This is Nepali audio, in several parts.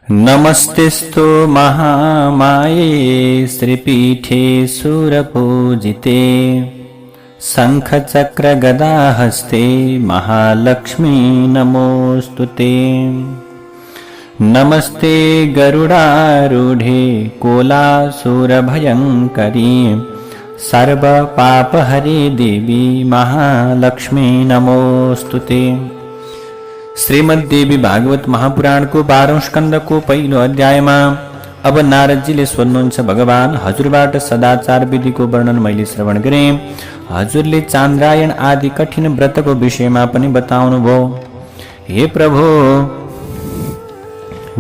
नमस्तेस्तु महामाये श्रीपीठे सुरपूजिते शङ्खचक्रगदाहस्ते महालक्ष्मी नमोऽस्तुते। नमस्ते गरुडारूढे कोलासुरभयङ्करी सर्वपापहरे देवी महालक्ष्मी नमोऽस्तुते। श्रीमद् देवी भागवत महापुराण को 12औं स्कंद को पहिलो अध्यायमा अब नारदजीले सोध्नुहुन्छ, भगवान हजुरबाट सदाचार विधिको वर्णन मैले श्रवण गरेँ। हजुरले चान्द्रायण आदि कठिन व्रतको विषयमा पनि बताउनु भयो। हे प्रभु,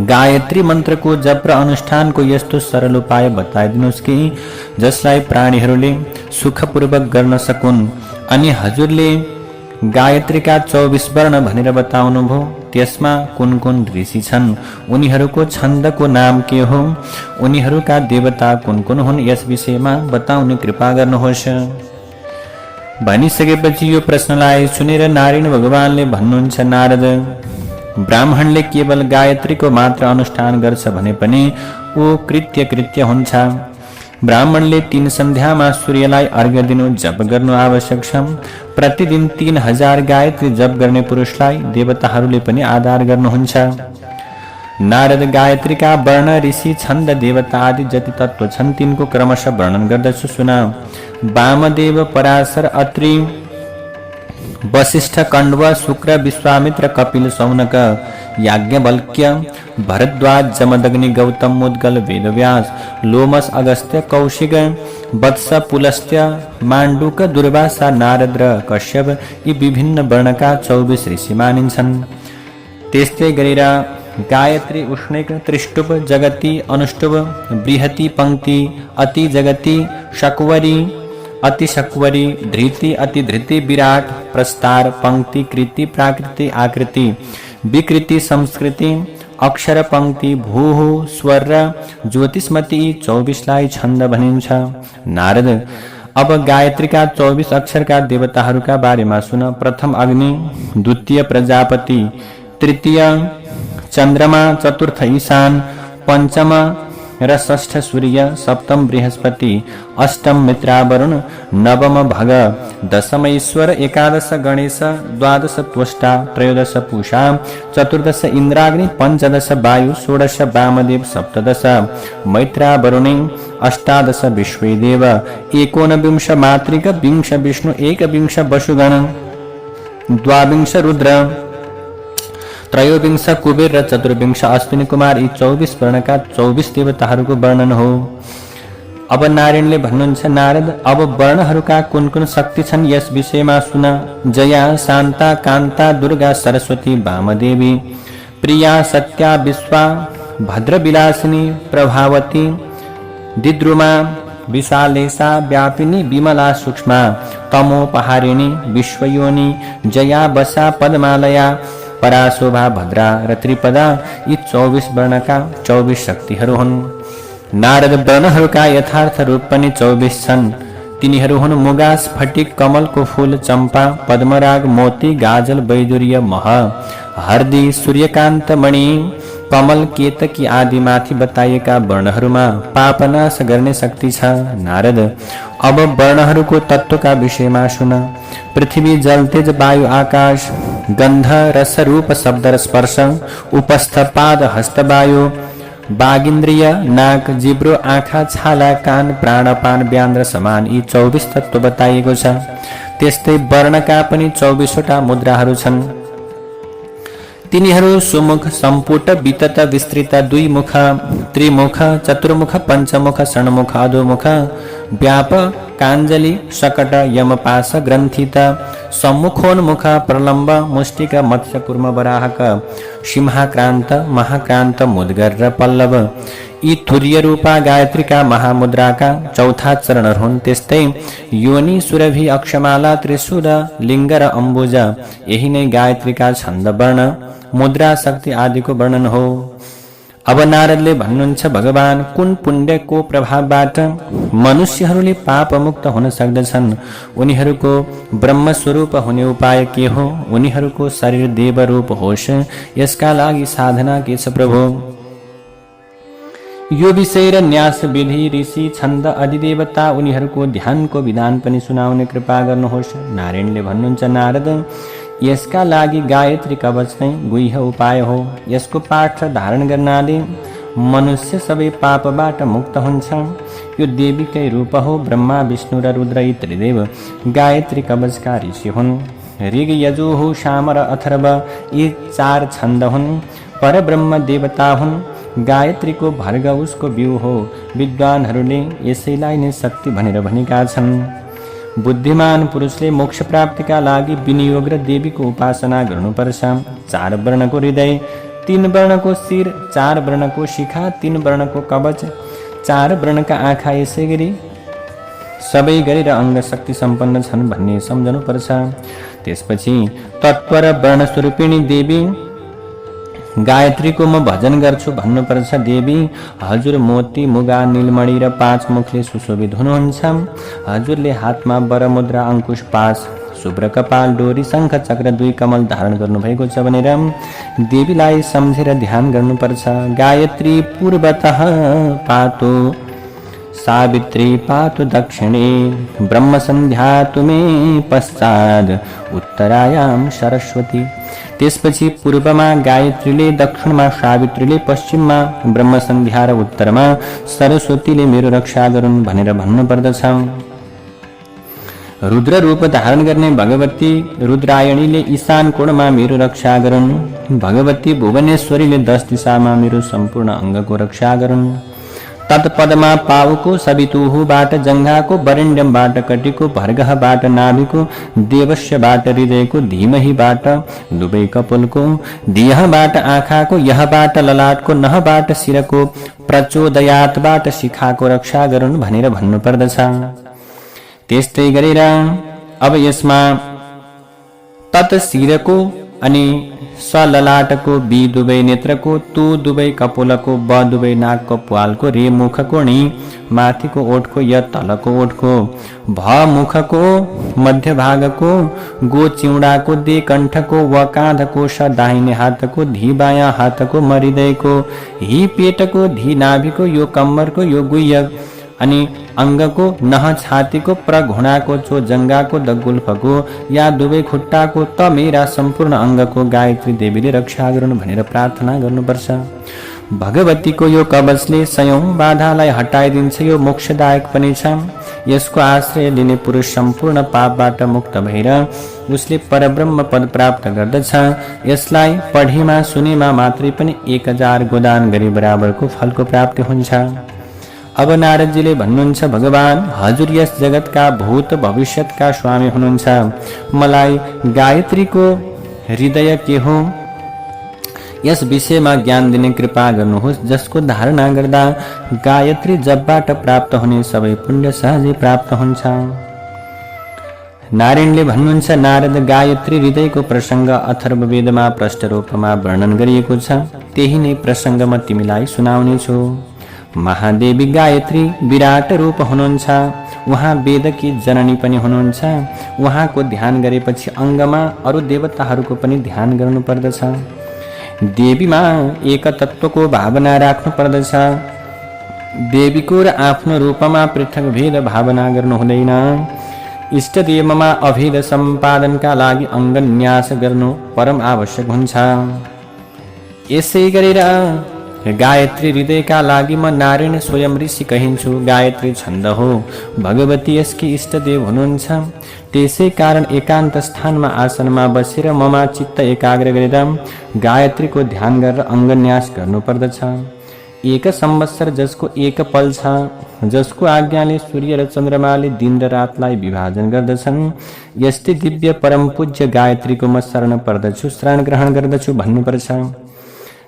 गायत्री मन्त्रको जप र अनुष्ठानको यस्तो सरल उपाय बताइदिनुहोस् कि जसलाई प्राणीहरूले सुखपूर्वक गर्न सकुन्। अनि हजुरले गायत्रीका 24 वर्ण भनेर बताउनु भयो। त्यसमा कुन कुन ऋषि छन्, उनीहरूको छन्दको नाम के हो, उनीहरूका देवता कुन कुन हुन्, यस विषयमा बताउने कृपा गर्नुहोस्। भनिसकेपछि यो प्रश्नलाई सुनेर नारायण भगवानले भन्नुहुन्छ, नारद, ब्राह्मणले केवल गायत्रीको मात्र अनुष्ठान गर्छ भने पनि ऊ कृत्य हुन्छ। ब्राह्मणले 3 सन्ध्यामा सूर्यलाई अर्घ्य दिनु जप गर्नु आवश्यक छ। प्रतिदिन 3000 गायत्री जप गर्ने पुरुषलाई देवताहरूले पनि आदर गर्नुहुन्छ। नारद, गायत्रीका वर्ण, ऋषि, छन्द, देवता आदि जति तत्व छन् तिनको क्रमशः वर्णन गर्दछु, सुन। वामदेव, पराशर, अत्रि, वशिष्ठ, कण्व, शुक्र, विश्वामित्र, कपिल, शौनक, याज्ञवल्क्य, भरद्वाज, जमदग्नि, गौतम, मुद्गल, वेदव्यास, लोमस, अगस्त्य, कौशिक, वत्स, पुलस्त्य, माण्डुक, दुर्वासा, नारद र कश्यप यी विभिन्न वर्णका 24 ऋषि मानिन्छन्। त्यस्तै गरेर गायत्री, उष्णिक, त्रिष्टुप, जगती, अनुष्टुप, बृहति, पंक्ति, अति जगती, शक्वरी, अति शक्वरी, धृति, अति धृति, विराट, प्रस्तार, पंक्ति, कृति, प्राकृति, आकृति, विकृति, संस्कृति, अक्षर, पंक्ति, भूः, स्वर, ज्योतिष्मती 24लाई छन्द भनिन्छ। नारद, अब गायत्रीका 24 अक्षरका देवताहरूका बारेमा सुन। प्रथम अग्नि, द्वितीय प्रजापति, तृतीय चन्द्रमा, चतुर्थ ईशान, पंचम र षष्ठ सूर्य, सप्तम बृहस्पति, अष्टम मित्रावरुण, नवम भग, दशम ईश्वर, एकादश गणेश, द्वादश त्वष्टा, त्रयोदश पूषा, चतुर्दश इंद्राग्नि, पंचदश वायु, षोडश वामदेव, सप्तदश मैत्रावरुणे, अष्टादश विश्वेदेव, एकोनविंश मातृक, विंश विष्णु, एकविंश वसुगण, द्वाविंश रुद्र, त्रयोविंश कुबेर र चतुर्विंश अश्विनी कुमार यी 24 वर्णका 24 देवताहरूको वर्णन हो। अब नारायणले भन्नुहुन्छ, नारद, अब वर्णहरूका कुन कुन शक्ति छन् यस विषयमा सुन। जया, शान्ता, कान्ता, दुर्गा, सरस्वती, वामदेवी, प्रिया, सत्या, विश्वा, भद्रविलासिनी, प्रभावती, दिद्रुमा, विशालेशा, व्यापिनी, विमला, सूक्ष्मा, तमोपहारिणी, विश्वयोनि, जया, बसा, पद्मालया, पराशोभा, भद्रा र त्रिपदा यी 24 वर्णका 24 शक्तिहरू हुन्। नारद, वर्णहरूका यथार्थ रूप पनि 24 छन्। तिनीहरू हुन् मुगा, स्फटिक, कमलको फूल, चम्पा, पद्मराग, मोती, गाजल, वैदुर्य, मह, हर्दी, सूर्यकान्त, मणि, कमल, केतकी आदि माथि बताइएका वर्णहरूमा पापनाश गर्ने शक्ति छ। नारद, अब वर्णहरूको तत्वका विषयमा सुन। पृथ्वी, जल, तेज, वायु, आकाश, गन्ध, रस, रूप, शब्द र स्पर्श, उपस्थ, पाद, हस्त, वायु, बागिन्द्रिय, नाक, जिब्रो, आँखा, छाला, कान, प्राणपान, व्यान र समान यी 24 तत्व बताइएको छ। त्यस्तै वर्णका पनि 24 वटा मुद्राहरू छन्। तिनीहरू सुमुख, सम्पुट, वितत, विस्तृत, द्विमुख, त्रिमुख, चतुर्मुख, पंचमुख, षण्मुख, अधोमुख, व्याप, काञ्जलि, शकट, यमपाश, ग्रन्थित, सम्मुखोन्मुख, प्रलम्ब, मुष्टिक, मत्स्य, कुर्म, वराहक, सिंहाक्रान्त, महाक्रान्त, मुद्गर र पल्लव यी तुर्य रूपा गायत्रीका महामुद्राका चौथा चरणहरू हुन्। त्यस्तै योनि, सुरभि, अक्षमाला, त्रिशूल, लिङ्ग र अम्बुज यही नै गायत्रीका छन्द, वर्ण, मुद्रा, शक्ति आदिको वर्णन हो। अब नारदले भन्नुहुन्छ, भगवान, कुन पुण्यको प्रभावबाट मनुष्यहरूले पापमुक्त हुन सक्दछन्? उनीहरूको ब्रह्मस्वरूप हुने उपाय के हो? उनीहरूको शरीर देवरूप होस्, यसका लागि साधना के छ प्रभु? यो विषय र न्यास विधि ऋषि छन्द अधिदेवता उनीहरूको ध्यानको विधान पनि सुनाउने कृपा गर्नुहोस्। नारायणले भन्नुहुन्छ, नारद, यसका लागि गायत्री कवच नै गुह्य उपाय हो। यसको पाठ धारण गर्नाले मनुष्य सबै पापबाट मुक्त हुन्छ। यो देवीकै रूप हो। ब्रह्मा विष्णु र रुद्र यी त्रिदेव गायत्री कवचका ऋषि हुन्। ऋग यजुः साम र अथर्व यी 4 छन्द हुन्। परब्रह्म देवता हुन्। गायत्रीको भर्ग उसको बिउ हो। विद्वानहरूले यसैलाई नै शक्ति भनेर भनेका छन्। बुद्धिमान पुरुषले मोक्ष प्राप्तिका लागि विनियोग र देवीको उपासना गर्नुपर्छ। 4 वर्णको हृदय, 3 वर्णको शिर, 4 वर्णको शिखा, 3 वर्णको कवच, 4 वर्णका आँखा, यसै गरी सबै गरेर अङ्ग शक्ति सम्पन्न छन् भन्ने सम्झनुपर्छ। त्यसपछि तत्व र वर्ण स्वरूपिणी देवी गायत्रीको म भजन गर्छु भन्नुपर्छ। देवी हजुर मोती, मुगा, नीलमणि र 5 मुखले सुशोभित हुनुहुन्छ। हजुरले हातमा वरमुद्रा, अङ्कुश, पास, शुभ्र कपाल, डोरी, शङ्ख, चक्र, 2 कमल धारण गर्नुभएको छ भनेर देवीलाई सम्झेर ध्यान गर्नुपर्छ। गायत्री पूर्वतः पातु, सावित्री पातु दक्षिणे, ब्रह्म सन्ध्या तुमे पश्चात् उत्तरायाम सरस्वती। त्यसपछि पूर्वमा गायत्रीले, दक्षिणमा सावित्रीले, पश्चिममा ब्रह्म सन्ध्या र उत्तरमा सरस्वतीले मेरो रक्षा गरून् भनेर भन्नुपर्दछ। रुद्र रूप धारण गर्ने भगवती रुद्रायणीले ईशान कोणमा मेरो रक्षा गरून्। भगवती भुवनेश्वरीले 10 दिशामा मेरो सम्पूर्ण अङ्गको रक्षा गरून्। तत्पदमा पाउको, सवितुहुबाट जङ्घाको, वरेण्यमबाट कटिको, भर्गहबाट नाभिको, देवस्यबाट हृदयको, धीमहिबाट दुवै कपोलको, दियहबाट आँखाको, यहबाट ललाटको, नहबाट शिरको, प्रचोदयातबाट शिखाको रक्षा गरून् भनेर भन्नुपर्दछ। त्यस्तै गरेर अब यसमा तत् शिरको अनि स ललाटको, बी दुवै नेत्रको, तु दुवै कपोलको, ब दुवै नाकको प्वालको, रे मुखको, णी माथिको ओठको, य तलको ओठको, भ मुखको मध्य भागको, गो चिउडाको, दे कण्ठको, व काँधको, स दाहिने हातको, धी बायाँ हातको, म हृदयको, ही पेटको, धी नाभिको, यो कम्मरको, यो गुह्य अनि अङ्गको, नह छातीको, प्र घुँडाको, चो जङ्गाको, द गुल्फको, या दुवै खुट्टाको, त मेरा सम्पूर्ण अङ्गको गायत्री देवीले रक्षा गरून् भनेर प्रार्थना गर्नुपर्छ। भगवतीको यो कवचले सयौं बाधालाई हटाइदिन्छ। यो मोक्षदायक पनि छ। यसको आश्रय लिने पुरुष सम्पूर्ण पापबाट मुक्त भएर उसले परब्रह्म पद प्राप्त गर्दछ। यसलाई पढेमा सुनेमा मात्रै पनि 1000 गोदान गरी बराबरको फलको प्राप्ति हुन्छ। अब नारदजीले भन्नुहुन्छ, भगवान हजुर यस जगतका भूत भविष्यतका स्वामी हुनुहुन्छ। मलाई गायत्रीको हृदय के हो यस विषयमा ज्ञान दिने कृपा गर्नुहोस्, जसको धारणा गर्दा गायत्री जपबाट प्राप्त हुने सबै पुण्य सहजै प्राप्त हुन्छ। नारायणले भन्नुहुन्छ, नारद, गायत्री हृदयको प्रसङ्ग अथर्ववेदमा प्रष्ट रूपमा वर्णन गरिएको छ। त्यही नै प्रसङ्ग म तिमीलाई सुनाउनेछु। महादेवी गायत्री विराट रूप हुनुहुन्छ। उहाँ वेदकी जननी पनि हुनुहुन्छ। उहाँको ध्यान गरेपछि अङ्गमा अरू देवताहरूको पनि ध्यान गर्नुपर्दछ। देवीमा एक तत्त्वको भावना राख्नु पर्दछ। देवीको र आफ्नो रूपमा पृथक भेद भावना गर्नु हुँदैन। इष्टदेवमा अभेद सम्पादनका लागि अङ्ग न्यास गर्नु परम आवश्यक हुन्छ। यसै गरेर गायत्री हृदयका लागि म नारायण स्वयं ऋषि कहिन्छु। गायत्री छन्द हो। भगवती यसकी इष्टदेव हुनुहुन्छ। त्यसै कारण एकान्त स्थानमा आसनमा बसेर ममा चित्त एकाग्र गरेर गायत्रीको ध्यान गरेर अङ्गन्यास गर्नुपर्दछ। 1 संवत्सर जसको 1 पल छ, जसको आज्ञाले सूर्य र चन्द्रमाले दिन र रातलाई विभाजन गर्दछन्, यस्तै दिव्य परम पूज्य गायत्रीको म शरण पर्दछु, शरण ग्रहण गर्दछु भन्नुपर्छ।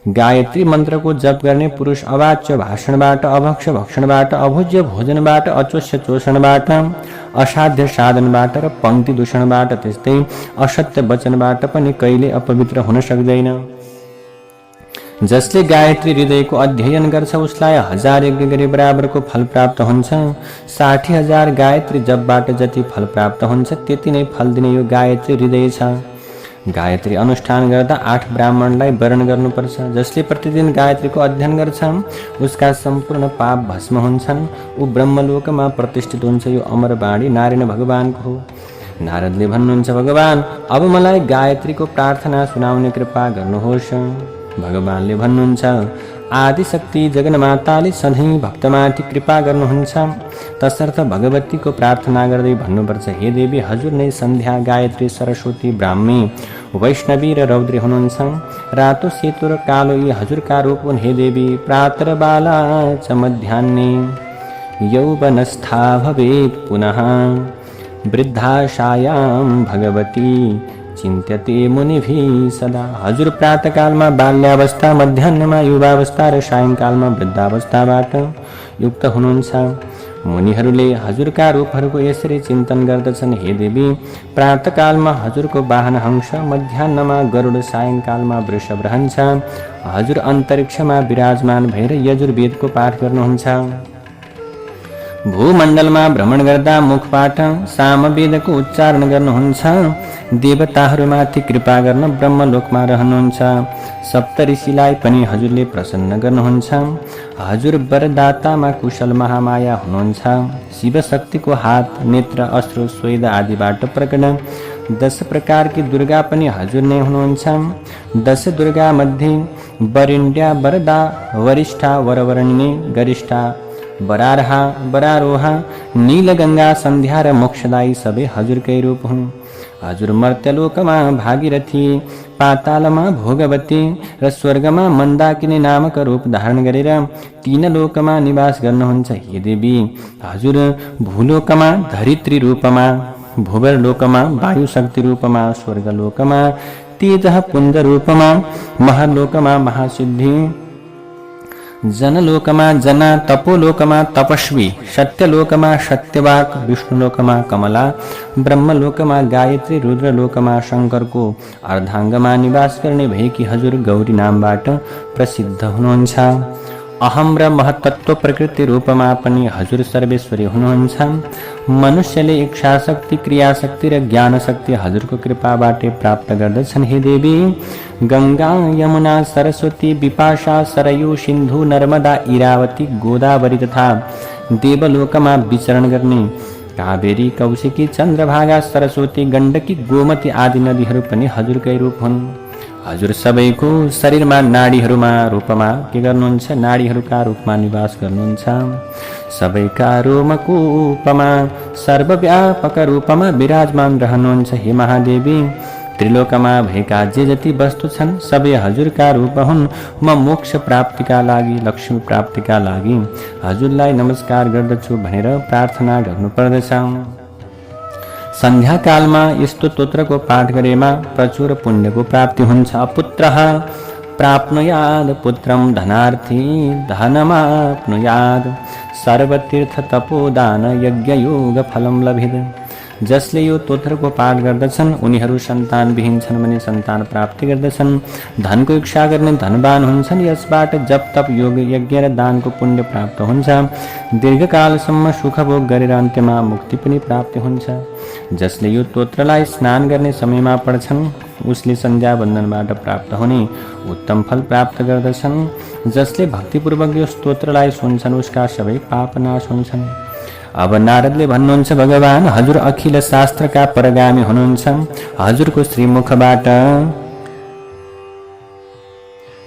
गायत्री मन्त्रको जप गर्ने पुरुष अवाच्य भाषणबाट, अभक्ष भक्षणबाट, अभोज्य भोजनबाट, अचोष्य चोषणबाट, असाध्य साधनबाट र पङ्क्ति दूषणबाट, त्यस्तै असत्य वचनबाट पनि कहिले अपवित्र हुन सक्दैन। जसले गायत्री हृदयको अध्ययन गर्छ उसलाई 1000 यज्ञ गरे बराबरको फल प्राप्त हुन्छ। 60,000 गायत्री जपबाट जति फल प्राप्त हुन्छ त्यति नै फल दिने यो गायत्री हृदय छ। गायत्री अनुष्ठान गर्दा 8 ब्राह्मणलाई वर्ण गर्नुपर्छ। जसले प्रतिदिन गायत्रीको अध्ययन गर्छ उसका सम्पूर्ण पाप भस्म हुन्छन्। ऊ ब्रह्मलोकमा प्रतिष्ठित हुन्छ। यो अमर वाणी नारायण भगवानको हो। नारदले भन्नुहुन्छ, भगवान अब मलाई गायत्रीको प्रार्थना सुनाउने कृपा गर्नुहोस्। भगवानले भन्नुहुन्छ, आदिशक्ति जगन्माताले सधैँ भक्तमाथि कृपा गर्नुहुन्छ। तसर्थ भगवतीको प्रार्थना गर्दै भन्नुपर्छ, हे देवी हजुर नै सन्ध्या, गायत्री, सरस्वती, ब्राह्मी, वैष्णवी र रौद्री हुनुहुन्छ। रातो, सेतो र कालो यी हजुरका रूप हुन्। हे देवी प्रातर्बाला च मध्याह्ने यौवनस्था भवेत् पुनः वृद्धाशायां भगवती चिन्त्यते मुनिभिः सदा। हजुर प्रातःकालमा बाल्यावस्था, मध्याह्नमा युवावस्था र सायङ्कालमा वृद्धावस्थाबाट युक्त हुनुहुन्छ। मुनिहरूले हजुरका रूपहरूको यसरी चिन्तन गर्दछन्। हे देवी प्रातःकालमा हजुरको वाहन हंस, मध्याह्नमा गरुड, सायङ्कालमा वृषभ रहन्छ। हजुर अन्तरिक्षमा विराजमान भएर यजुर्वेदको पाठ गर्नुहुन्छ। भूमण्डलमा भ्रमण गर्दा मुखबाट सामवेदको उच्चारण गर्नुहुन्छ। देवताहरूमाथि कृपा गर्न ब्रह्मलोकमा रहनुहुन्छ। सप्तऋषिलाई पनि हजुरले प्रसन्न गर्नुहुन्छ। हजुर वरदातामा कुशल महामाया हुनुहुन्छ। शिवशक्तिको हात, नेत्र, अश्रु, स्वेद आदिबाट प्रकट 10 प्रकारकी दुर्गा पनि हजुर नै हुनुहुन्छ। 10 दुर्गा मध्ये वरिण्या, वरदा, वरिष्ठा, वरवर्णिनी, गरिष्ठा, वरारहा, वरारोहा, नीलगंगा, सन्ध्या र मोक्षदायी सबै हजुरकै रूप हुन्। हजुर मर्त्यलोकमा भागीरथी, पातालमा भोगवती र स्वर्गमा मन्दाकिनी नामक रूप धारण गरेर 3 लोकमा निवास गर्नुहुन्छ। हे देवी हजुर भूलोकमा धरित्री रूपमा, भुवरलोकमा वायु शक्ति रूपमा, स्वर्गलोकमा तेजः पुञ्ज रूपमा, महलोकमा महासिद्धि, जनलोकमा जना, तपोलोकमा तपस्वी, सत्यलोकमा सत्यवाक, विष्णुलोकमा कमला, ब्रह्मलोकमा गायत्री, रुद्रलोकमा शङ्करको अर्धाङ्गमा निवास गर्ने भएकी हजुर गौरी नामबाट प्रसिद्ध हुनुहुन्छ। अहम र महतत्व प्रकृति रूपमा पनि हजुर सर्वेश्वरी हुनुहुन्छ। मनुष्यले इच्छाशक्ति, क्रियाशक्ति र ज्ञानशक्ति हजुरको कृपाबाटै प्राप्त गर्दछन्। हे देवी गंगा, यमुना, सरस्वती, विपाशा, सरयू, सिन्धु, नर्मदा, इरावती, गोदावरी तथा देवलोकमा विचरण गर्ने कावेरी, कौशिकी, चन्द्रभागा, सरस्वती, गण्डकी, गोमती आदि नदीहरू पनि हजुरकै रूप हुन्। हजुर सबैको शरीरमा नाडीहरूमा रूपमा के गर्नुहुन्छ? नाडीहरूका रूपमा निवास गर्नुहुन्छ। सबैका रोमकूपमा सर्वव्यापक रूपमा विराजमान रहनुहुन्छ। हे महादेवी त्रिलोकमा भएका जे जति वस्तु छन् सबै हजुरका रूप हुन्। म मोक्ष प्राप्तिका लागि, लक्ष्मी प्राप्तिका लागि हजुरलाई नमस्कार गर्दछु भनेर प्रार्थना गर्नुपर्दछ। सन्ध्याकालमा यस्तो स्तोत्रको पाठ गरेमा प्रचुर पुण्यको प्राप्ति हुन्छ। पुत्रः प्राप्नुयाद पुत्रं धनार्थी धनमाप्नुयाद सर्वतीर्थ तपोदान यज्ञ योग फलम लभिद। जसले यो स्तोत्रको पाठ गर्दछन् उनीहरू सन्तानविहीन छन् भने सन्तान प्राप्ति गर्दछन्। धनको इच्छा गर्ने धनवान हुन्छन्। यसबाट जप तप योग यज्ञ र दानको पुण्य प्राप्त हुन्छ। दीर्घकालसम्म सुख भोग गरेर अन्त्यमा मुक्ति पनि प्राप्ति हुन्छ। जसले यो स्तोत्रलाई स्नान गर्ने समयमा पढ्छन् उसले सन्ध्या वन्दनबाट प्राप्त हुने उत्तम फल प्राप्त गर्दछन्। जसले भक्तिपूर्वक यो स्तोत्रलाई सुन्छन् उसका सबै पाप नाश हुन्छन्। अब नारदले भन्नुहुन्छ, भगवान हजुर अखिल शास्त्रका परगामी हुनुहुन्छ। हजुरको श्रीमुखबाट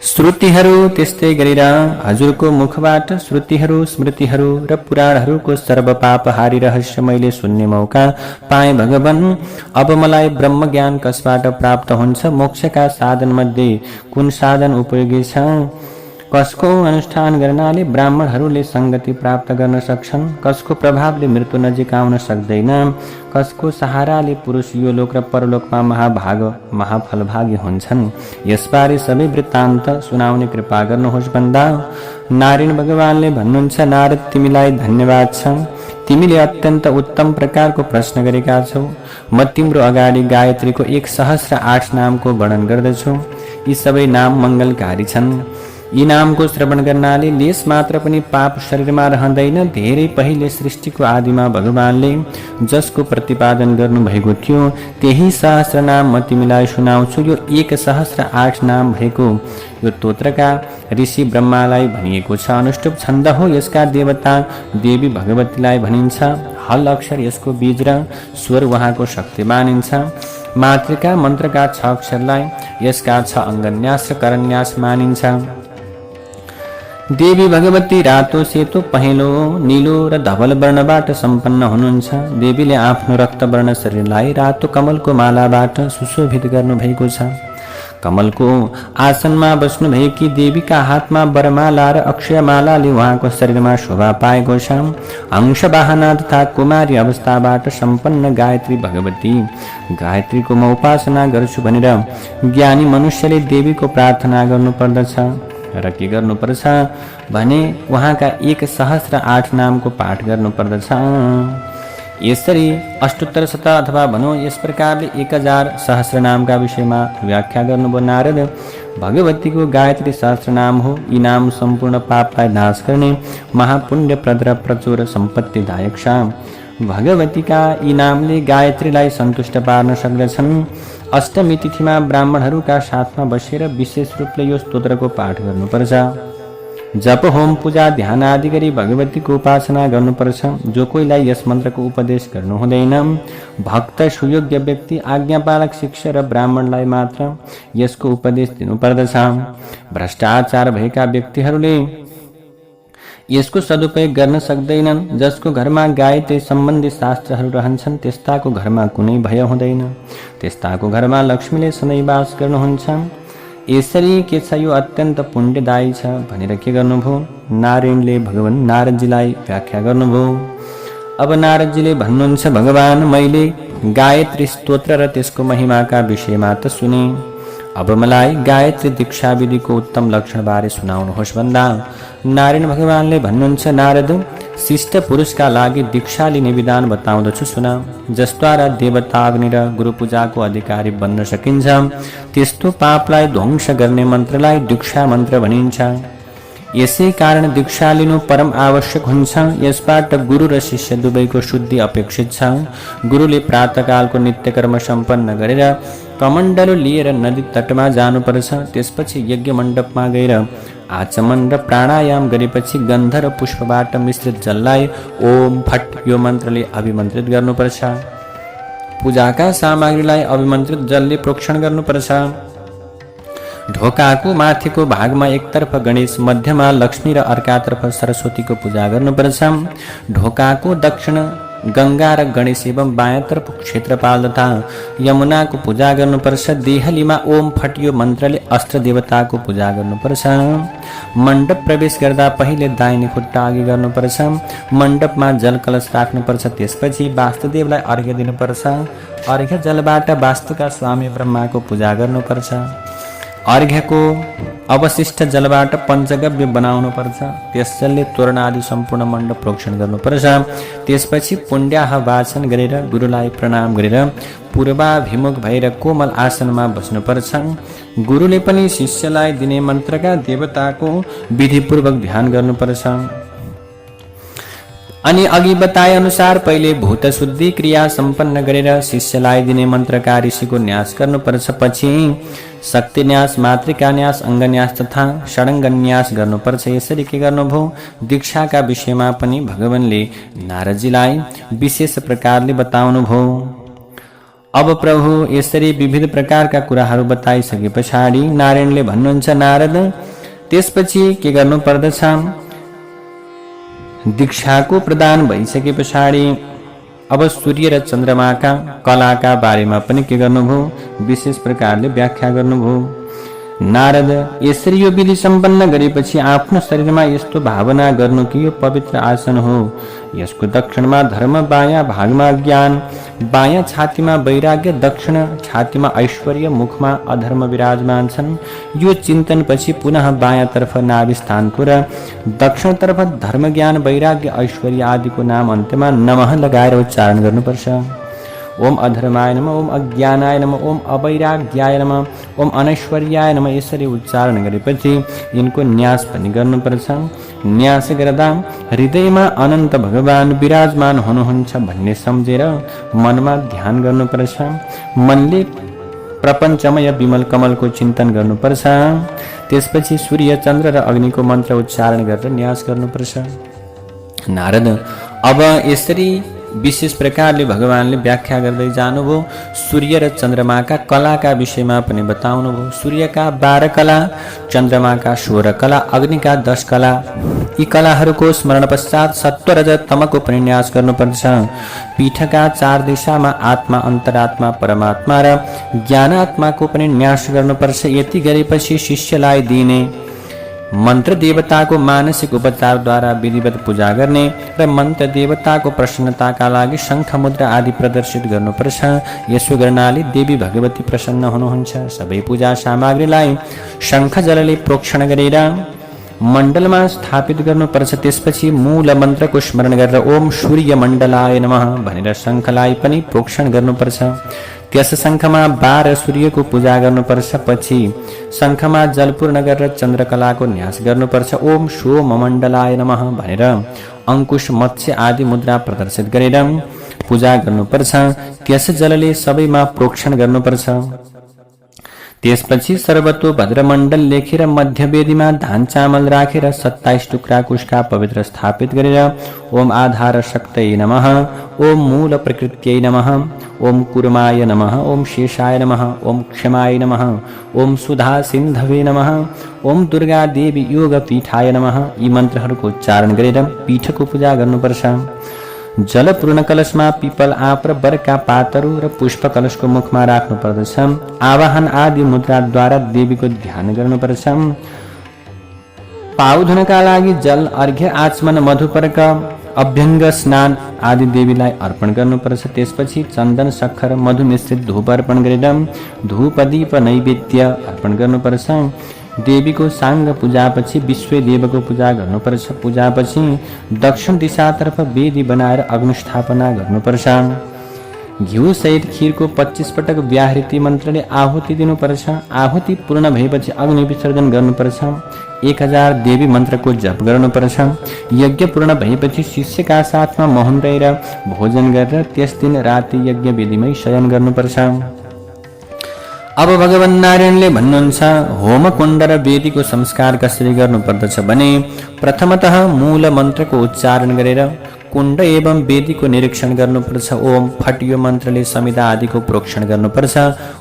श्रुतिहरू त्यस्तै गरेर हजुरको मुखबाट श्रुतिहरू, स्मृतिहरू र पुराणहरूको सर्व पापहारी रहस्य मैले सुन्ने मौका पाएँ। भगवान अब मलाई ब्रह्म ज्ञान कसबाट प्राप्त हुन्छ? मोक्षका साधन मध्ये कुन साधन उपयोगी छ? कसको अनुष्ठान गर्नाले ब्राह्मणहरूले संगति प्राप्त गर्न सक्छन्? कसको प्रभावले मृत्यु नजिक आउन सक्दैन? कसको सहाराले पुरुष यो लोक र परलोकमा महाफलभागी हुन्छन्? यसबारे सबै वृत्तान्त सुनाउने कृपा गर्नुहोस् भन्दा नारायण भगवानले भन्नुहुन्छ, नारद तिमीलाई धन्यवाद छ। तिमीले अत्यन्त उत्तम प्रकारको प्रश्न गरेका छौ। म तिम्रो अगाडि गायत्रीको 1008 नामको वर्णन गर्दछु। यी सबै नाम मङ्गलकारी छन्। यी नामको श्रवण गर्नाले लेस मात्र पनि पाप शरीरमा रहँदैन। धेरै पहिले सृष्टिको आदिमा भगवानले जसको प्रतिपादन गर्नुभएको थियो त्यही सहस्र नाम म तिमीलाई सुनाउँछु। यो 1008 नाम भएको यो स्तोत्रका ऋषि ब्रह्मालाई भनिएको छ। अनुष्टुप छन्द हो। यसका देवता देवी भगवतीलाई भनिन्छ। हल अक्षर यसको बीज र स्वर उहाँको शक्ति मानिन्छ। मातृका मन्त्रका 6 अक्षरलाई यसका 6 अङ्गन्यास र करन्यास मानिन्छ। देवी भगवती रातो, सेतो, पहेँलो, नीलो र धवल वर्णबाट सम्पन्न हुनुहुन्छ। देवीले आफ्नो रक्तवर्ण शरीरलाई रातो कमलको मालाबाट सुशोभित गर्नुभएको छ। कमलको आसनमा बस्नुभएकी देवीका हातमा वरमाला र अक्षयमालाले उहाँको शरीरमा शोभा पाएको छ। अंशवाहना तथा कुमारी अवस्थाबाट सम्पन्न गायत्री भगवती गायत्रीको म उपासना गर्छु भनेर ज्ञानी मनुष्यले देवीको प्रार्थना गर्नुपर्दछ। र के गर्नुपर्छ भने उहाँका 1008 नामको पाठ गर्नुपर्दछ। यसरी अष्टोत्तर शत अथवा भनौँ यस प्रकारले 1000 सहस्र नामका विषयमा व्याख्या गर्नुभयो नारद। भगवतीको गायत्री सहस्र नाम हो। यी नाम सम्पूर्ण पापलाई नाश गर्ने महापुण्यप्रद र प्रचुर सम्पत्तिदायक छ। भगवतीका यी नामले गायत्रीलाई सन्तुष्ट पार्न सक्दछन्। अष्टमी तिथिमा ब्राह्मणहरूका साथमा बसेर विशेष रूपले यो स्तोत्रको पाठ गर्नुपर्छ। जप, होम, पूजा, ध्यान आदि गरी भगवतीको उपासना गर्नुपर्छ। जो कोहीलाई यस मन्त्रको उपदेश गर्नु हुँदैन। भक्त, सुयोग्य व्यक्ति, आज्ञापालक, शिष्य र ब्राह्मणलाई मात्र यसको उपदेश दिनुपर्दछ। भ्रष्टाचार भएका व्यक्तिहरूले यसको सदुपयोग गर्न सक्दैनन्। जसको घरमा गायत्री सम्बन्धी शास्त्रहरू रहन्छन् त्यस्ताको घरमा कुनै भय हुँदैन। त्यस्ताको घरमा लक्ष्मीले सधैँ वास गर्नुहुन्छ। यसरी के छ यो अत्यन्त पुण्यदायी छ भनेर के गर्नुभयो नारायणले भगवान नारदजीलाई व्याख्या गर्नुभयो। अब नारदजीले भन्नुहुन्छ, भगवान मैले गायत्री स्तोत्र र त्यसको महिमाका विषयमा त सुने। अब मलाई गायत्री दीक्षा विधिको उत्तम लक्षण बारे सुनाउनुहोस् भन्दा नारायण भगवानले भन्नुहुन्छ, नारद शिष्ट पुरुषका लागि दीक्षा लिने विधान बताउँदछु सुन। जसद्वारा देवता, अग्नि र गुरु पूजाको अधिकारी बन्न सकिन्छ त्यस्तो पापलाई ध्वंस गर्ने मन्त्रलाई दीक्षा मन्त्र भनिन्छ। यसै कारण दीक्षा लिनु परम आवश्यक हुन्छ। यसबाट गुरु र शिष्य दुवैको शुद्धि अपेक्षित छ। गुरुले प्रातःकालको नित्यकर्म सम्पन्न गरेर कमण्डलो लिएर नदी तटमा जानुपर्छ। त्यसपछि यज्ञ मण्डपमा गएर आचमन र प्राणायाम गरेपछि गन्ध र पुष्पबाट मिश्रित जललाई ओम फट यो मन्त्रले अभिमन्त्रित गर्नुपर्छ। पूजाका सामग्रीलाई अभिमन्त्रित जलले प्रोक्षण गर्नुपर्छ। ढोकाको माथिको भागमा एकतर्फ गणेश, मध्यमा लक्ष्मी र अर्कातर्फ सरस्वतीको पूजा गर्नुपर्छ। ढोकाको दक्षिण गंगा र गणेश एवं बायाँतर्फ क्षेत्रपाल तथा यमुनाको पूजा गर्नुपर्छ। देहलीमा ओम फट यो मन्त्रले अस्त्र देवताको पूजा गर्नुपर्छ। मण्डप प्रवेश गर्दा पहिले दाहिने खुट्टा अघि गर्नुपर्छ। मण्डपमा जल कलश राख्नुपर्छ। त्यसपछि वास्तुदेवलाई अर्घ्य दिनुपर्छ। अर्घ्य जलबाट वास्तुका स्वामी ब्रह्माको पूजा गर्नुपर्छ। अर्घ्यको अवशिष्ट जलबाट पञ्चगव्य बनाउनुपर्छ। त्यस जलले तोरण आदि सम्पूर्ण मण्डप प्रोक्षण गर्नुपर्छ। त्यसपछि पुण्याह वाचन गरेर गुरुलाई प्रणाम गरेर पूर्वाभिमुख भएर कोमल आसनमा बस्नुपर्छ। गुरुले पनि शिष्यलाई दिने मन्त्रका देवताको विधिपूर्वक ध्यान गर्नुपर्छ। अनि अघि बताए अनुसार पहिले भूत शुद्धि क्रिया सम्पन्न गरेर शिष्यलाई दिने मन्त्रका ऋषिको न्यास गर्नुपर्छ। पछि शक्ति न्यास, मातृका न्यास, अङ्गन्यास तथा षडङ्गन्यास गर्नुपर्छ। यसरी के गर्नुभयो दीक्षाका विषयमा पनि भगवानले नारदजीलाई विशेष प्रकारले बताउनुभयो। अब प्रभु यसरी विविध प्रकारका कुराहरू बताइसके पछाडि नारायणले भन्नुहुन्छ, नारद त्यसपछि के गर्नु पर्दछ? दीक्षाको प्रदान भइसके पछाडि अब सूर्य र चन्द्रमाका कलाका बारेमा पनि के गर्नुभयो विशेष प्रकारले व्याख्या गर्नुभयो। नारद यसरी यो विधि सम्पन्न गरेपछि आफ्नो शरीरमा यस्तो भावना गर्नु कि यो पवित्र आसन हो। यसको दक्षिणमा धर्म, बायाँ भागमा ज्ञान, बायाँ छातीमा वैराग्य, दक्षिण छातीमा ऐश्वर्य, मुखमा अधर्म विराजमान छन्। यो चिन्तन पछि पुनः बायाँतर्फ नाभि स्थानको र दक्षिणतर्फ धर्म, ज्ञान, वैराग्य, ऐश्वर्य आदिको नाम अन्त्यमा नमः लगाएर उच्चारण गर्नुपर्छ। ओम अधर्माय नमः, ओम अज्ञानाय नमः, ओम अवैराग्याय नमः, ओम अनैश्वर्याय नमः यसरी उच्चारण गरेपछि यिनको न्यास पनि गर्नुपर्छ। न्यास गर्दा हृदयमा अनन्त भगवान विराजमान हुनुहुन्छ भन्ने सम्झेर मनमा ध्यान गर्नुपर्छ। मनले प्रपञ्चमय विमल कमलको चिन्तन गर्नुपर्छ। त्यसपछि सूर्य चन्द्र र अग्निको मन्त्र उच्चारण गरेर न्यास गर्नुपर्छ। नारद अब यसरी विशेष प्रकारले भगवानले व्याख्या गर्दै जानुभयो। सूर्य र चन्द्रमाका कलाका विषयमा पनि बताउनुभयो। सूर्यका 12 कला, चन्द्रमाका 16 कला, अग्निका 10 कला। यी कलाहरूको स्मरण पश्चात सत्व रजत तमको पनि न्यास गर्नुपर्छ। पीठका 4 दिशामा आत्मा, अन्तरात्मा, परमात्मा र ज्ञानात्माको पनि न्यास गर्नुपर्छ। यति गरेपछि शिष्यलाई दिने मन्त्र देवताको मानसिक उपचारद्वारा विधिवत पूजा गर्ने र मन्त्र देवताको प्रसन्नताका लागि शङ्ख मुद्रा आदि प्रदर्शित गर्नुपर्छ। यसो गर्नाले देवी भगवती प्रसन्न हुनुहुन्छ। सबै पूजा सामग्रीलाई शङ्ख जलले प्रोक्षण गरेर मण्डलमा स्थापित गर्नुपर्छ। त्यसपछि मूल मन्त्रको स्मरण गरेर ओम सूर्य मण्डलाय नमः भनेर शङ्खलाई पनि प्रोक्षण गर्नुपर्छ। त्यस शङ्खमा 12 सूर्यको पूजा गर्नुपर्छ। पछि शङ्खमा जलपूर्ण गरेर चन्द्रकलाको न्यास गर्नुपर्छ। ओम सोम मण्डलाय नमः भनेर अंकुश, मत्स्य आदि मुद्रा प्रदर्शित गरेर पूजा गर्नुपर्छ। त्यस जलले सबैमा प्रोक्षण गर्नुपर्छ। त्यसपछि सर्वतो भद्रमण्डल लेखेर मध्यवेदीमा धान चामल राखेर 27 टुक्रा कुशका पवित्र स्थापित गरेर ओम आधार शक्तये नमः, ओम मूल प्रकृत्यै नमः, ओम कुर्माय नमः, ओम शेषाय नमः, ओम क्षमाय नमः, ओम सुधा सिन्धवे नमः, ओम दुर्गा देवी योग पीठाय नमः यी मन्त्रहरूको उच्चारण गरेर पीठको पूजा गर्नुपर्छ। जल पूर्ण कलशमा पिपल, आँप र बरका पातहरू र पुष्प कलशको मुखमा राख्नु पर्दछ। आवाहन आदि मुद्राद्वारा देवीको ध्यान गर्नुपर्छ। पाउधनका लागि जल, अर्घ्य, आचमन, मधुपर्क, अभ्यङ्ग स्नान आदि देवीलाई अर्पण गर्नुपर्छ। त्यसपछि चन्दन, सक्खर, मधु मिश्रित धूप अर्पण गरेर धूप दीप नैवेद्य अर्पण गर्नुपर्छ। देवीको साङ्ग पूजापछि विश्व देवको पूजा गर्नुपर्छ। पूजापछि दक्षिण दिशातर्फ वेदी बनाएर अग्निस्थापना गर्नुपर्छ। घिउ सहित खीरको 25 पटक व्याहृति मन्त्रले आहुति दिनुपर्छ। आहुति पूर्ण भएपछि अग्नि विसर्जन गर्नुपर्छ। 1000 देवी मन्त्रको जप गर्नुपर्छ। यज्ञ पूर्ण भएपछि शिष्यका साथमा मौन रहेर भोजन गरेर त्यस दिन राति यज्ञ वेदीमै शयन गर्नुपर्छ। अब भगवान नारायणले भन्नुहुन्छ होम कुण्ड र वेदीको संस्कार कसरी गर्नुपर्दछ भने प्रथमतः मूल मन्त्रको उच्चारण गरेर कुण्ड एवं वेदीको निरीक्षण गर्नुपर्छ। ओम फट यो मन्त्रले समिधा आदिको प्रोक्षण गर्नुपर्छ।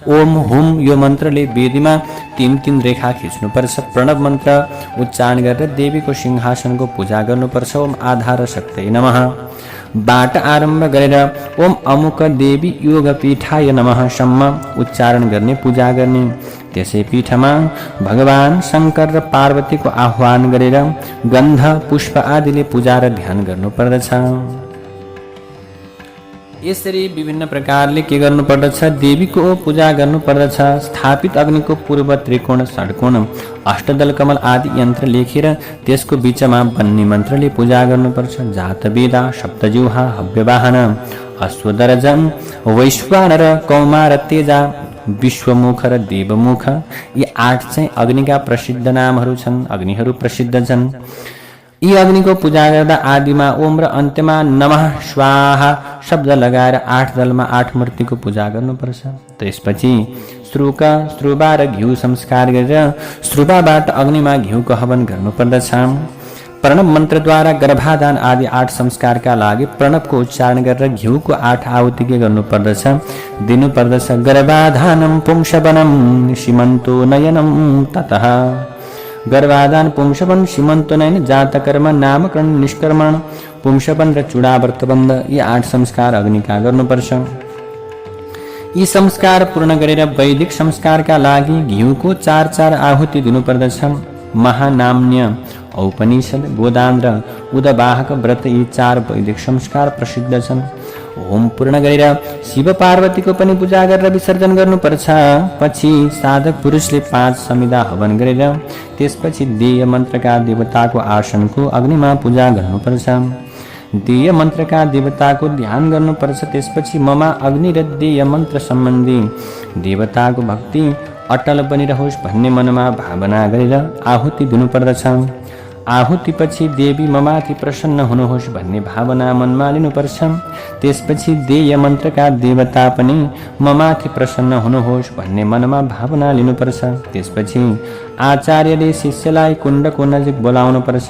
ओम हुम यो मन्त्रले वेदीमा 3-3 रेखा खिच्नुपर्छ। प्रणव मन्त्र उच्चारण गरेर देवीको सिंहासनको पूजा गर्नुपर्छ। ओम आधार शक्तये नमः बाट आरम्भ गरेर ओम अमुक देवी योग पीठाय नमः सम्म उच्चारण गर्ने पूजा गर्ने। त्यसै पीठमा भगवान शङ्कर र पार्वतीको आह्वान गरेर गन्ध, पुष्प आदिले पूजा र ध्यान गर्नुपर्दछ। यसरी विभिन्न प्रकारले के गर्नुपर्दछ? देवीको पूजा गर्नुपर्दछ। स्थापित अग्निको पूर्व त्रिकोण, षड्कोण, अष्टदल कमल आदि यन्त्र लेखेर त्यसको बीचमा बन्ने मन्त्रले पूजा गर्नुपर्छ। जातवेदा, सप्तजिह्वा, हव्यवाहन, अश्वदर्जन, वैश्वानर, कौमार, तेजा, विश्वमुख र देवमुख यी 8 चाहिँ अग्निका प्रसिद्ध नामहरू छन्। अग्निहरू प्रसिद्ध छन्। यी अग्निको पूजा गर्दा आदिमा ओम र अन्त्यमा नमः स्वाहा शब्द लगाएर 8 दलमा 8 मूर्तिको पूजा गर्नुपर्छ। त्यसपछि स्रुबा र घिउ संस्कार गरेर स्रुबाबाट अग्निमा घिउको हवन गर्नुपर्दछ। प्रणव मन्त्रद्वारा गर्भाधान आदि 8 संस्कारका लागि प्रणवको उच्चारण गरेर घिउको 8 आहुति के गर्नुपर्दछ? दिनुपर्दछ। गर्भाधानम पुंसवनम सीमन्तो नयनम ततः गर्भाधान, पुंसवन, सीमन्तोनयन, जातकर्म, नामकरण, निष्कर्मण, पुंसवन र चूडाव्रत बन्ध यी 8 संस्कार अग्निका गर्नुपर्छ। यी संस्कार पूर्ण गरेर वैदिक संस्कारका लागि घिउको 4-4 आहुति दिनुपर्दछ। महानाम्य, औपनिषद, गोदान र उदवाहक व्रत यी 4 वैदिक संस्कार प्रसिद्ध छन्। होम पूर्ण गरेर शिव पार्वतीको पनि पूजा गरेर विसर्जन गर्नुपर्छ। पछि साधक पुरुषले 5 समिधा हवन गरेर त्यसपछि देय मन्त्रका देवताको आसनको अग्निमा पूजा गर्नुपर्छ। देय मन्त्रका देवताको ध्यान गर्नुपर्छ। त्यसपछि ममा अग्निरद्देय मन्त्र सम्बन्धी देवताको भक्ति अटल बनिरहोस् भन्ने मनमा भावना गरेर आहुति दिनुपर्दछ। आहुतिपछि देवी ममाथि प्रसन्न हुनुहोस् भन्ने भावना मनमा लिनुपर्छ। त्यसपछि देय मन्त्रका देवता पनि ममाथि प्रसन्न हुनुहोस् भन्ने मनमा भावना लिनुपर्छ। त्यसपछि आचार्यले शिष्यलाई कुण्डको नजिक बोलाउनुपर्छ।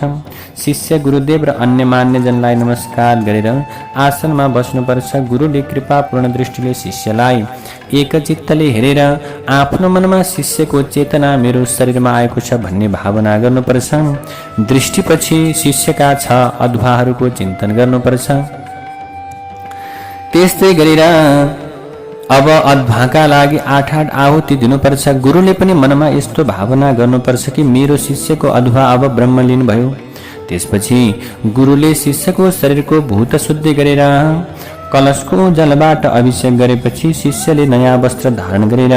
शिष्य गुरुदेव र अन्य मान्यजनलाई नमस्कार गरेर आसनमा बस्नुपर्छ। गुरुले कृपापूर्ण दृष्टिले शिष्यलाई एकचित्तले हेरेर आफ्नो मनमा शिष्यको चेतना मेरो शरीरमा आएको छ भन्ने भावना गर्नुपर्छ। दृष्टिपछि शिष्यका 6 अध्वाहरूको चिन्तन गर्नुपर्छ। त्यस्तै गरेर अब अध्वाका लागि 8 आहुति दिनुपर्छ। गुरुले पनि मनमा यस्तो भावना गर्नुपर्छ कि मेरो शिष्यको अध्वा अब ब्रह्मलीन भयो। त्यसपछि गुरुले शिष्यको शरीरको भूत शुद्धि गरेर कलशको जलबाट अभिषेक गरेपछि शिष्यले नयाँ वस्त्र धारण गरेर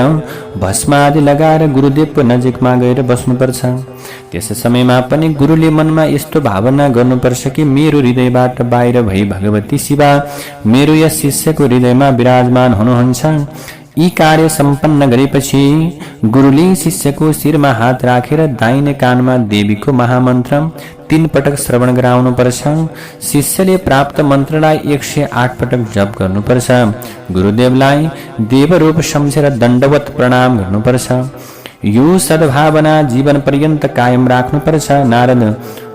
भस्म आदि लगाएर गुरुदेवको नजिकमा गएर बस्नुपर्छ। त्यस समयमा पनि गुरुले मनमा यस्तो भावना गर्नुपर्छ कि मेरो हृदयबाट बाहिर भई भगवती शिवा मेरो यस शिष्यको हृदयमा विराजमान हुनुहुन्छ। यी कार्य सम्पन्न गरेपछि गुरुले शिष्यको शिरमा हात राखेर दाहिने कानमा देवीको महामन्त्र 3 पटक श्रवण गराउनुपर्छ। शिष्यले प्राप्त मन्त्रलाई 108 पटक जप गर्नुपर्छ। गुरुदेवलाई देवरूप सम्झेर दण्डवत प्रणाम गर्नुपर्छ। यो सद्भावना जीवन पर्यन्त कायम राख्नुपर्छ। नारद,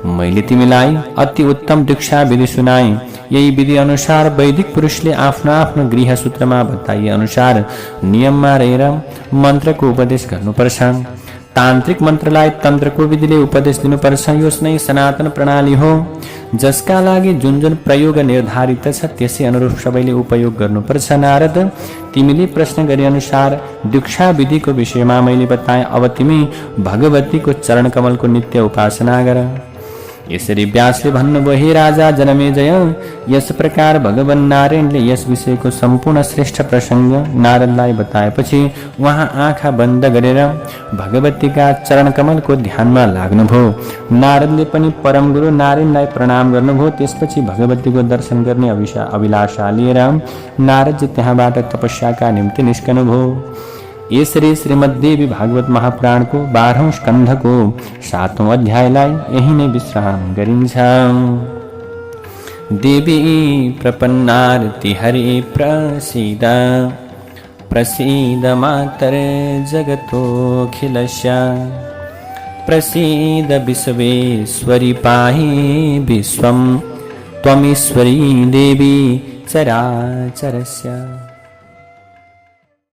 मैले तिमीलाई अति उत्तम दीक्षा विधि सुनाए। यही विधि अनुसार वैदिक पुरुषले आफ्नो आफ्नो गृह सूत्रमा बताइए अनुसार नियममा रहेर मन्त्रको उपदेश गर्नुपर्छ। तान्त्रिक मन्त्रलाई तन्त्रको विधिले उपदेश दिनुपर्छ। यो नै सनातन प्रणाली हो जसका लागि जुन जुन प्रयोग निर्धारित छ त्यसै अनुरूप सबैले उपयोग गर्नुपर्छ। नारद, तिमीले प्रश्न गरे अनुसार दीक्षा विधिको विषयमा मैले बताएँ। अब तिमी भगवतीको चरण कमलको नित्य उपासना गर। यसरी व्यासले भन्नुभयो, हे राजा जनमेजय, यस प्रकार भगवान नारायणले यस विषयको सम्पूर्ण श्रेष्ठ प्रसंग नारदलाई बताएपछि उहाँ आँखा बन्द गरेर भगवतीका चरण कमलको ध्यानमा लाग्नुभयो। नारदले पनि परम गुरु नारायणलाई प्रणाम गर्नुभयो। त्यसपछि भगवतीको दर्शन गर्ने अभिलाषा लिएर नारदजी त्यहाँबाट तपस्याका निम्ति निस्कनुभयो। यसरी श्रीमद्देवी भागवत महापुराणको 12औं स्कन्धको 7औं अध्यायलाई यही नै विश्राम गरिन्छ। देवी प्रपन्नारति हरि प्रसीद प्रसीद मातर जगतोऽखिलस्य प्रसीद विश्वेश्वरि पाहि विश्वं त्वमीश्वरी देवी चराचरस्य।